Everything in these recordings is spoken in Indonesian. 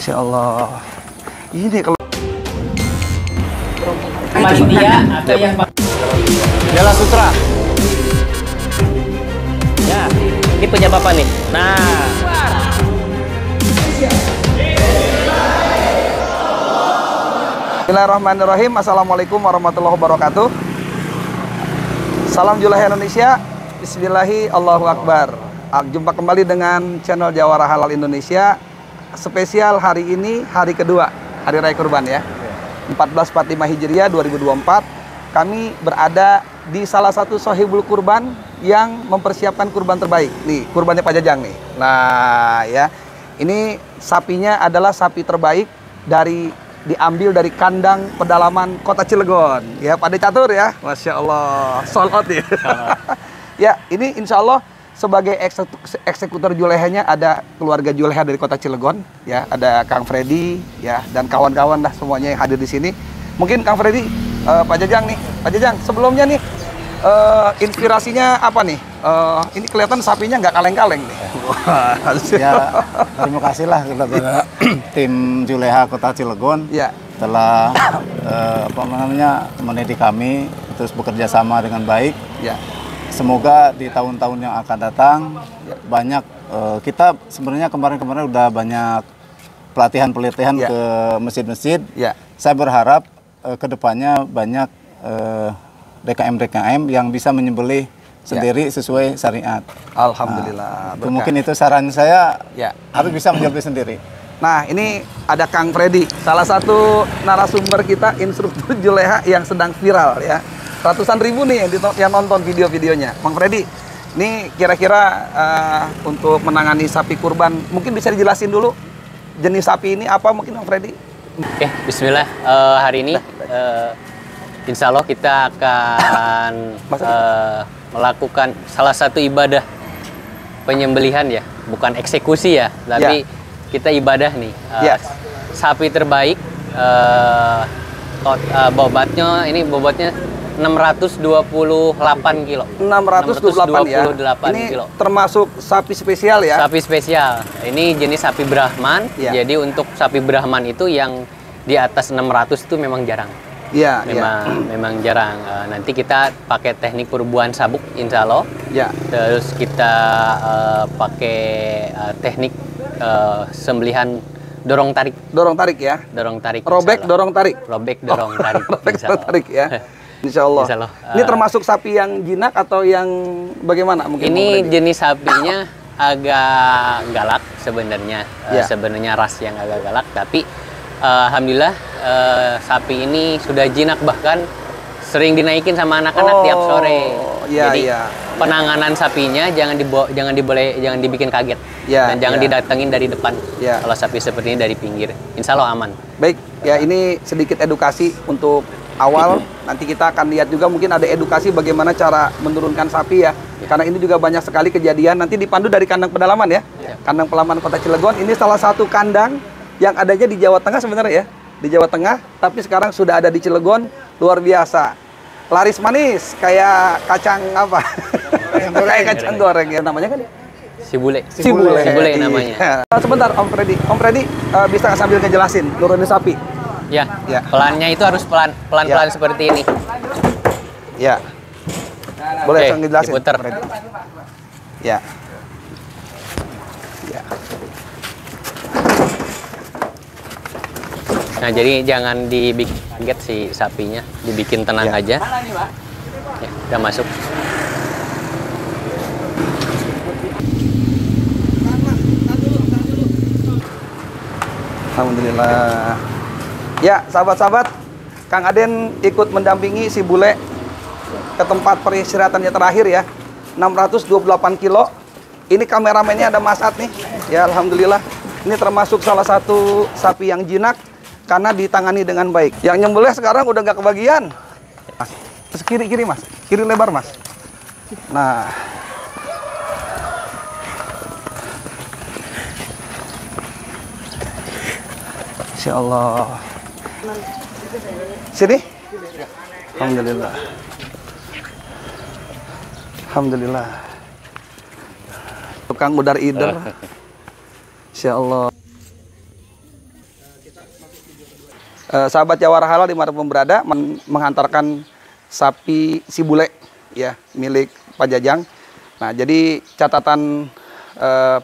Insya Allah. Ini kalau India atau yang Bela Sutra. ya, ini punya bapak nih. Nah, Bismillahirrahmanirrahim. Assalamualaikum warahmatullahi wabarakatuh. Salam Julaiha Indonesia. Bismillahi Allahu Akbar. Jumpa kembali dengan channel Jawara Halal Indonesia. Spesial hari ini, hari kedua Hari Raya Kurban ya, 1445 Hijriah 2024. Kami berada di salah satu Sohibul Kurban yang mempersiapkan kurban terbaik. Nih, kurbannya Pak Jajang nih. Nah ya, ini sapinya adalah sapi terbaik diambil dari kandang pedalaman Kota Cilegon. Ya, Pak De Catur ya, Masya Allah, sold out ya. Ya, ini insya Allah sebagai eksekutor Juleihanya ada keluarga Julaiha dari Kota Cilegon, ya, ada Kang Freddy, ya, dan kawan-kawan lah semuanya yang hadir di sini. Mungkin Kang Freddy, Pak Jajang nih, Pak Jajang, sebelumnya nih inspirasinya apa nih? Ini kelihatan sapinya nggak kaleng-kaleng nih. Ya, terima kasih lah kepada tim Julaiha Kota Cilegon, ya, telah mendidik kami terus bekerja sama dengan baik. Ya. Semoga di tahun-tahun yang akan datang banyak kita sebenarnya kemarin-kemarin udah banyak pelatihan ya, ke masjid-masjid. Ya. Saya berharap kedepannya banyak DKM yang bisa menyembelih sendiri sesuai syariat. Alhamdulillah. Nah, mungkin itu saran saya, ya, harus bisa menyembelih sendiri. Nah, ini ada Kang Freddy, salah satu narasumber kita, instruktur Julaiha yang sedang viral ya. Ratusan ribu nih yang nonton video-videonya. Bang Freddy, ini kira-kira untuk menangani sapi kurban, mungkin bisa dijelasin dulu jenis sapi ini apa mungkin Bang Freddy? oke, Bismillah. Hari ini Insya Allah kita akan melakukan salah satu ibadah penyembelihan ya, bukan eksekusi ya, tapi kita ibadah nih. Sapi terbaik, bobotnya 628 kilo. 628 ya. Ini kilo. termasuk sapi spesial ya? Sapi spesial. Ini jenis sapi Brahman. Ya. Jadi untuk sapi Brahman itu yang di atas 600 itu memang jarang. Iya, memang jarang. Nanti kita pakai teknik perbuahan sabuk, insya Allah. Ya. Terus kita pakai teknik sembelihan dorong tarik. Dorong tarik ya? Dorong tarik. Robek, dorong tarik. Robek, dorong tarik. Robek, dorong tarik ya. Insya Allah. Insya Allah. Ini termasuk sapi yang jinak atau yang bagaimana? Mungkin ini jenis sapinya agak galak sebenarnya. Sebenarnya ras yang agak galak, tapi alhamdulillah sapi ini sudah jinak, bahkan sering dinaikin sama anak-anak tiap sore. Jadi penanganan sapinya jangan dibikin kaget dan jangan didatengin dari depan. Kalau sapi seperti ini dari pinggir, insya Allah aman. Baik, ya ini sedikit edukasi untuk awal. Nanti kita akan lihat juga mungkin ada edukasi bagaimana cara menurunkan sapi ya. Karena ini juga banyak sekali kejadian. Nanti dipandu dari kandang pedalaman ya. Kandang pedalaman Kota Cilegon. Ini salah satu kandang yang adanya di Jawa Tengah sebenarnya ya. Di Jawa Tengah, tapi sekarang sudah ada di Cilegon. Luar biasa. Laris manis, kayak kacang apa? Kayak kacang goreng ya namanya kan? Sibule. Sibule namanya. Sebentar Om Freddy. Om Freddy bisa sambil ngejelasin nurunin sapi? Ya. Pelannya itu harus pelan-pelan seperti ini. Ya. Boleh langsung ngejelasin? Diputer. Ya. Ya. Nah, jadi jangan dibikin kaget si sapinya, dibikin tenang aja. Ya, udah masuk. Alhamdulillah. Ya, sahabat-sahabat, Kang Aden ikut mendampingi si bule ke tempat peristirahatannya terakhir ya. 628 kilo. Ini kameramennya ada Mas Ad nih. Ya, alhamdulillah. Ini termasuk salah satu sapi yang jinak karena ditangani dengan baik. Yang nyembelih sekarang udah nggak kebagian. Mas, terus kiri Mas. Kiri lebar Mas. Nah. Insya Allah. Sini. Alhamdulillah. Alhamdulillah. Tukang udar ider. Insya Allah. Sahabat Jawara Halal dimanapun berada, menghantarkan sapi si bule ya, milik Pak Jajang. Nah, jadi catatan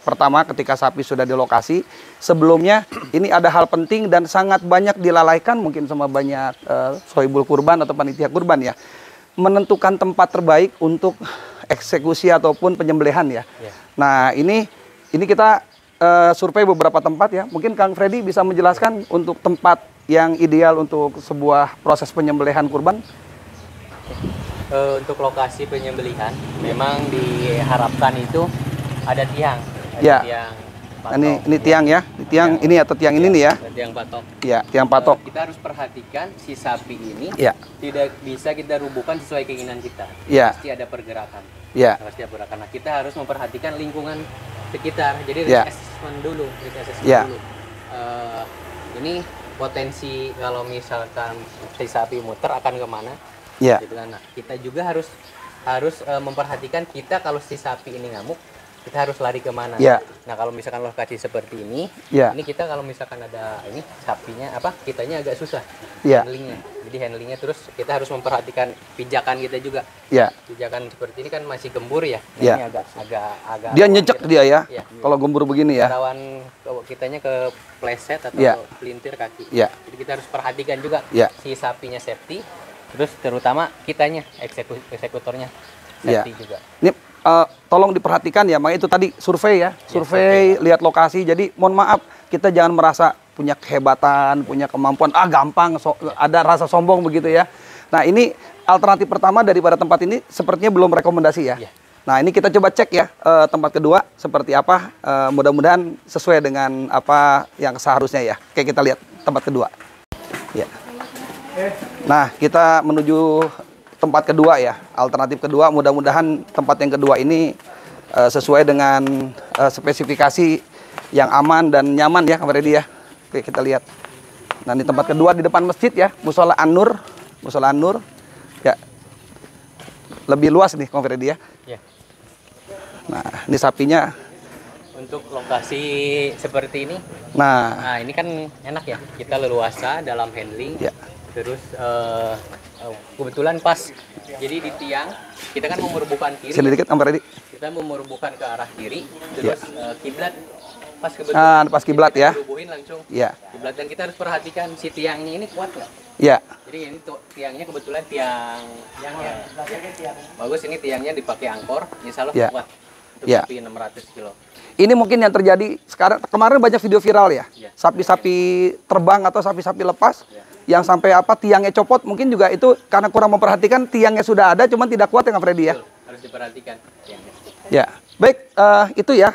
pertama ketika sapi sudah di lokasi, sebelumnya ini ada hal penting dan sangat banyak dilalaikan mungkin sama banyak sohibul kurban atau panitia kurban ya, menentukan tempat terbaik untuk eksekusi ataupun penyembelihan ya. Nah, ini kita survei beberapa tempat ya. Mungkin Kang Freddy bisa menjelaskan untuk tempat yang ideal untuk sebuah proses penyembelihan kurban. Untuk lokasi penyembelihan memang diharapkan itu ada tiang. Ya. Tiang patok, Ini tiang ya, tiang ini atau tiang ini nih ya. Tiang patok. Ya, tiang patok. Kita harus perhatikan si sapi ini Ya. tidak bisa kita rubuhkan sesuai keinginan kita. Ya. Pasti ada pergerakan. Ya. Pasti ada pergerakan. Nah, kita harus memperhatikan lingkungan sekitar. Jadi Ya. risk assessment dulu, Ya. dulu. Ini potensi kalau misalkan si sapi muter akan kemana? Ya. Gitu kan. Nah, kita juga harus memperhatikan kita kalau si sapi ini ngamuk, kita harus lari kemana. Ya. Nah, kalau misalkan lokasi seperti ini, Ya. ini kita kalau misalkan ada ini sapinya kitanya agak susah Ya. handlingnya. Jadi handlingnya terus kita harus memperhatikan pijakan kita juga. Ya. Pijakan seperti ini kan masih gembur ya. Nah, Ya. ini agak Dia nyecek dia ya. Iya. Kalau gembur begini ya. Rawan kitanya ke pleset atau Ya. pelintir kaki. Ya. Jadi kita harus perhatikan juga Ya. si sapinya safety, terus terutama kitanya eksekutornya Ya. safety juga. Ini tolong diperhatikan ya, makanya itu tadi survei ya, survei, lihat lokasi. Jadi mohon maaf, kita jangan merasa punya kehebatan, punya kemampuan, gampang, ada rasa sombong begitu ya. Nah, ini alternatif pertama daripada tempat ini sepertinya belum rekomendasi ya. Ya. Nah, ini kita coba cek ya, tempat kedua seperti apa, mudah-mudahan sesuai dengan apa yang seharusnya ya. Oke, kita lihat tempat kedua. Ya. Nah, kita menuju tempat kedua ya, alternatif kedua. Mudah-mudahan tempat yang kedua ini sesuai dengan spesifikasi yang aman dan nyaman ya, Kang Freddy ya. Oke, kita lihat. Nah, ini tempat kedua di depan masjid ya, Musola An-Nur. Musola An-Nur. Ya. Lebih luas nih, Kang Freddy ya. Ya. Nah, ini sapinya. Untuk lokasi seperti ini, Nah, ini kan enak ya, kita leluasa dalam handling. ya. Terus kebetulan pas, jadi di tiang kita kan memerbukan kiri. Sini dikit, Kang Freddy. Kita memerbukan ke arah kiri, terus kiblat pas kebetulan. Nah, pas kiblat ya. Rubuhin langsung. Ya. Kiblat, dan kita harus perhatikan si tiangnya ini kuat nggak? Ya. Jadi ini tiangnya kebetulan tiangnya bagus, ini tiangnya dipakai angkor, insya Allah Ya. kuat untuk Ya. sapi 600 kilo. Ini mungkin yang terjadi sekarang, kemarin banyak video viral ya. Ya. Sapi-sapi terbang atau sapi-sapi lepas. Ya. Yang sampai tiangnya copot, mungkin juga itu karena kurang memperhatikan, tiangnya sudah ada cuman tidak kuat ya, Kang Freddy ya. Betul, harus diperhatikan tiangnya. Ya, baik, itu ya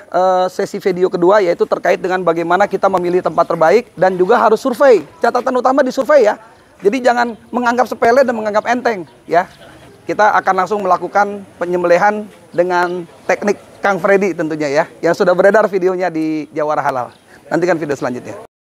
sesi video kedua, yaitu terkait dengan bagaimana kita memilih tempat terbaik dan juga harus survei. Catatan utama di survei ya. Jadi jangan menganggap sepele dan menganggap enteng ya. Kita akan langsung melakukan penyembelihan dengan teknik Kang Freddy tentunya ya, yang sudah beredar videonya di Jawara Halal. Nantikan video selanjutnya.